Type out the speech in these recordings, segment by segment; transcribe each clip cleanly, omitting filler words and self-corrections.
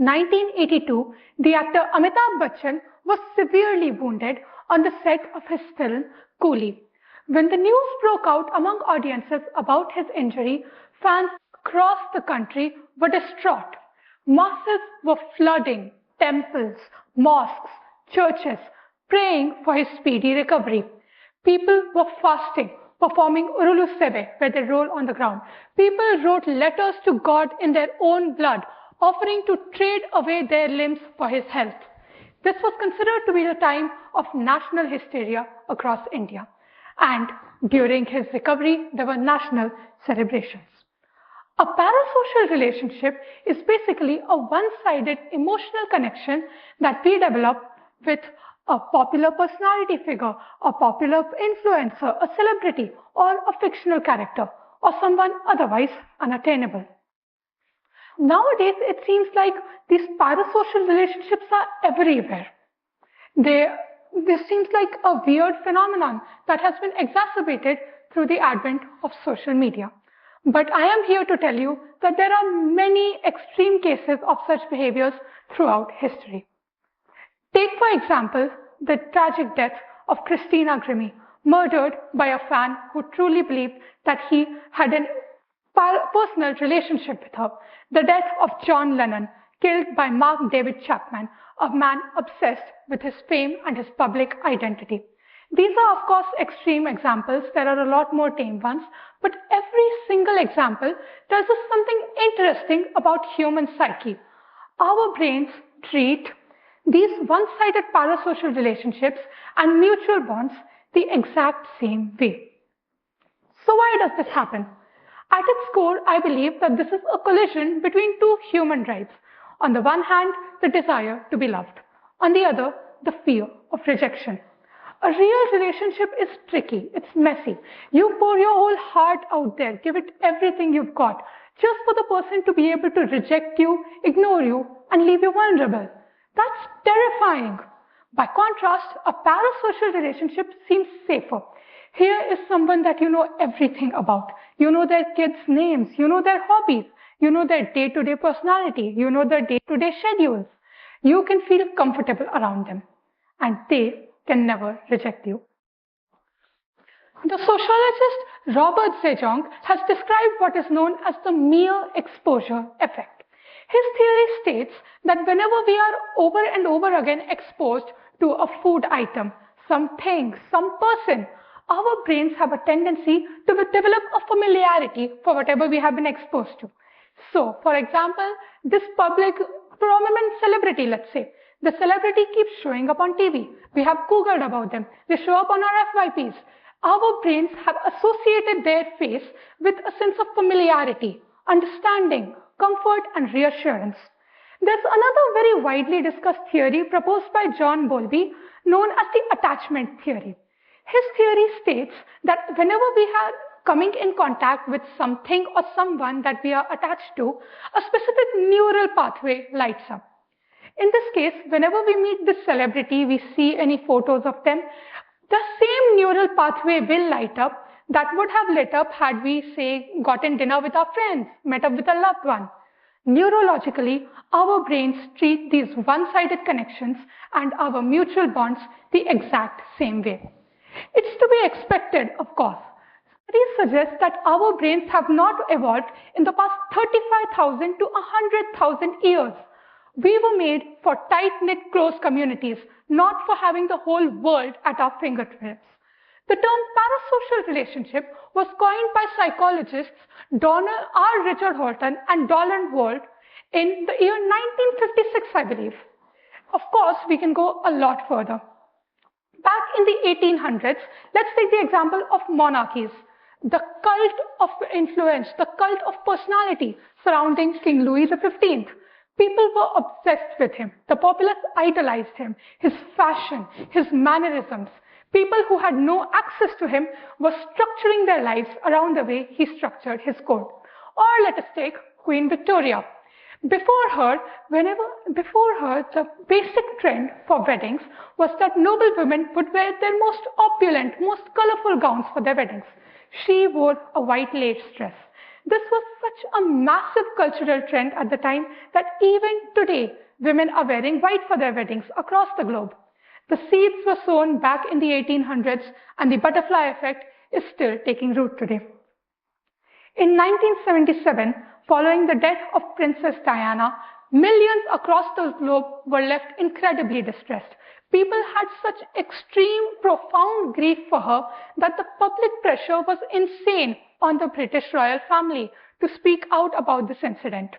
1982, the actor Amitabh Bachchan was severely wounded on the set of his film Coolie. When the news broke out among audiences about his injury, fans across the country were distraught. Masses were flooding temples, mosques, churches, praying for his speedy recovery. People were fasting, performing Urulu Sebe, where they roll on the ground. People wrote letters to God in their own blood, offering to trade away their limbs for his health. This was considered to be the time of national hysteria across India. And during his recovery, there were national celebrations. A parasocial relationship is basically a one-sided emotional connection that we develop with a popular personality figure, a popular influencer, a celebrity, or a fictional character, or someone otherwise unattainable. Nowadays, it seems like these parasocial relationships are everywhere. This seems like a weird phenomenon that has been exacerbated through the advent of social media. But I am here to tell you that there are many extreme cases of such behaviors throughout history. Take, for example, the tragic death of Christina Grimmie, murdered by a fan who truly believed that he had a personal relationship with her. The death of John Lennon, killed by Mark David Chapman, a man obsessed with his fame and his public identity. These are, of course, extreme examples. There are a lot more tame ones, but every single example tells us something interesting about human psyche. Our brains treat these one-sided parasocial relationships and mutual bonds the exact same way. So why does this happen? At its core, I believe that this is a collision between two human drives. On the one hand, the desire to be loved. On the other, the fear of rejection. A real relationship is tricky, it's messy. You pour your whole heart out there, give it everything you've got, just for the person to be able to reject you, ignore you, and leave you vulnerable. That's terrifying. By contrast, a parasocial relationship seems safer. Here is someone that you know everything about. You know their kids' names, you know their hobbies, you know their day-to-day personality, you know their day-to-day schedules. You can feel comfortable around them, and they can never reject you. The sociologist Robert Zejong has described what is known as the mere exposure effect. His theory states that whenever we are over and over again exposed to a food item, something, some person, our brains have a tendency to develop a familiarity for whatever we have been exposed to. So, for example, this public prominent celebrity, let's say, the celebrity keeps showing up on TV. We have Googled about them. They show up on our FYPs. Our brains have associated their face with a sense of familiarity, understanding, comfort, and reassurance. There's another very widely discussed theory proposed by John Bowlby known as the attachment theory. His theory states that whenever we are coming in contact with something or someone that we are attached to, a specific neural pathway lights up. In this case, whenever we meet this celebrity, we see any photos of them, the same neural pathway will light up that would have lit up had we, say, gotten dinner with our friends, met up with a loved one. Neurologically, our brains treat these one-sided connections and our mutual bonds the exact same way. It's to be expected, of course. Studies suggest that our brains have not evolved in the past 35,000 to 100,000 years. We were made for tight-knit, close communities, not for having the whole world at our fingertips. The term parasocial relationship was coined by psychologists Richard Horton and Donald Wald in the year 1956, I believe. Of course, we can go a lot further. Back in the 1800s, let's take the example of monarchies. The cult of influence, the cult of personality surrounding King Louis XV. People were obsessed with him. The populace idolized him, his fashion, his mannerisms. People who had no access to him were structuring their lives around the way he structured his court. Or let us take Queen Victoria. Before her, the basic trend for weddings was that noble women would wear their most opulent, most colorful gowns for their weddings. She wore a white lace dress. This was such a massive cultural trend at the time that even today, women are wearing white for their weddings across the globe. The seeds were sown back in the 1800s, and the butterfly effect is still taking root today. In 1977, following the death of Princess Diana, millions across the globe were left incredibly distressed. People had such extreme, profound grief for her that the public pressure was insane on the British royal family to speak out about this incident.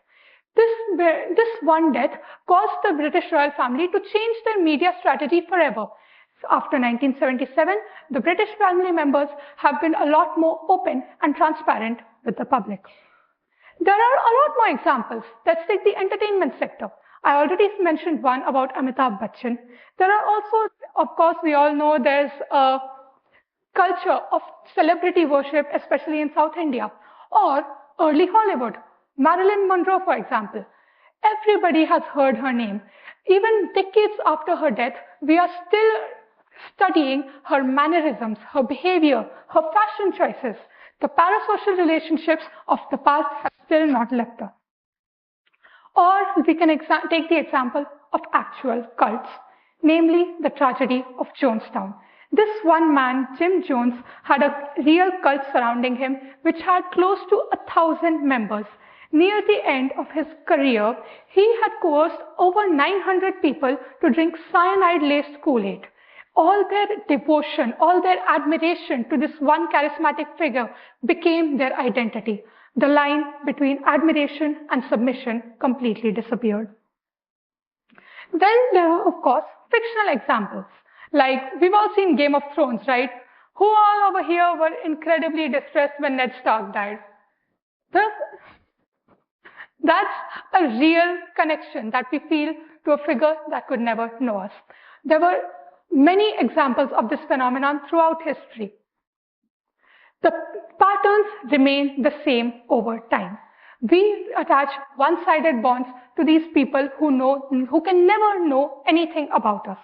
This one death caused the British royal family to change their media strategy forever. After 1977, the British family members have been a lot more open and transparent with the public. There are a lot more examples. Let's take the entertainment sector. I already mentioned one about Amitabh Bachchan. There are also, of course, we all know there's a culture of celebrity worship, especially in South India, or early Hollywood. Marilyn Monroe, for example. Everybody has heard her name. Even decades after her death, we are still studying her mannerisms, her behavior, her fashion choices. The parasocial relationships of the past have still not left her. Or we can take the example of actual cults, namely the tragedy of Jonestown. This one man, Jim Jones, had a real cult surrounding him which had close to 1,000 members. Near the end of his career, he had coerced over 900 people to drink cyanide-laced Kool-Aid. All their devotion, all their admiration to this one charismatic figure became their identity. The line between admiration and submission completely disappeared. Then there are, of course, fictional examples. Like, we've all seen Game of Thrones, right? Who all over here were incredibly distressed when Ned Stark died? That's a real connection that we feel to a figure that could never know us. There were many examples of this phenomenon throughout history. The patterns remain the same over time. We attach one-sided bonds to these people who can never know anything about us.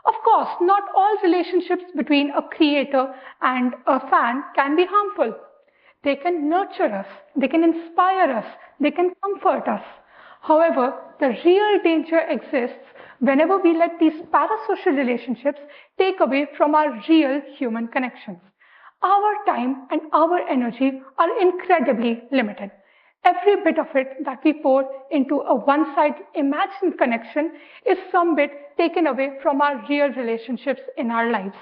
Of course, not all relationships between a creator and a fan can be harmful. They can nurture us, they can inspire us, they can comfort us. However, the real danger exists whenever we let these parasocial relationships take away from our real human connections. Our time and our energy are incredibly limited. Every bit of it that we pour into a one-sided imagined connection is some bit taken away from our real relationships in our lives.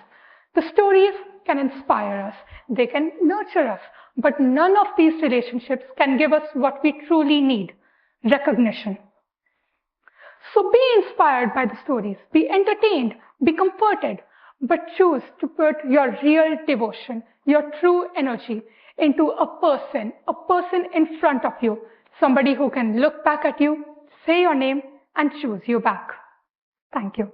The stories can inspire us, they can nurture us, but none of these relationships can give us what we truly need: recognition. So be inspired by the stories, be entertained, be comforted, but choose to put your real devotion, your true energy into a person in front of you, somebody who can look back at you, say your name, and choose you back. Thank you.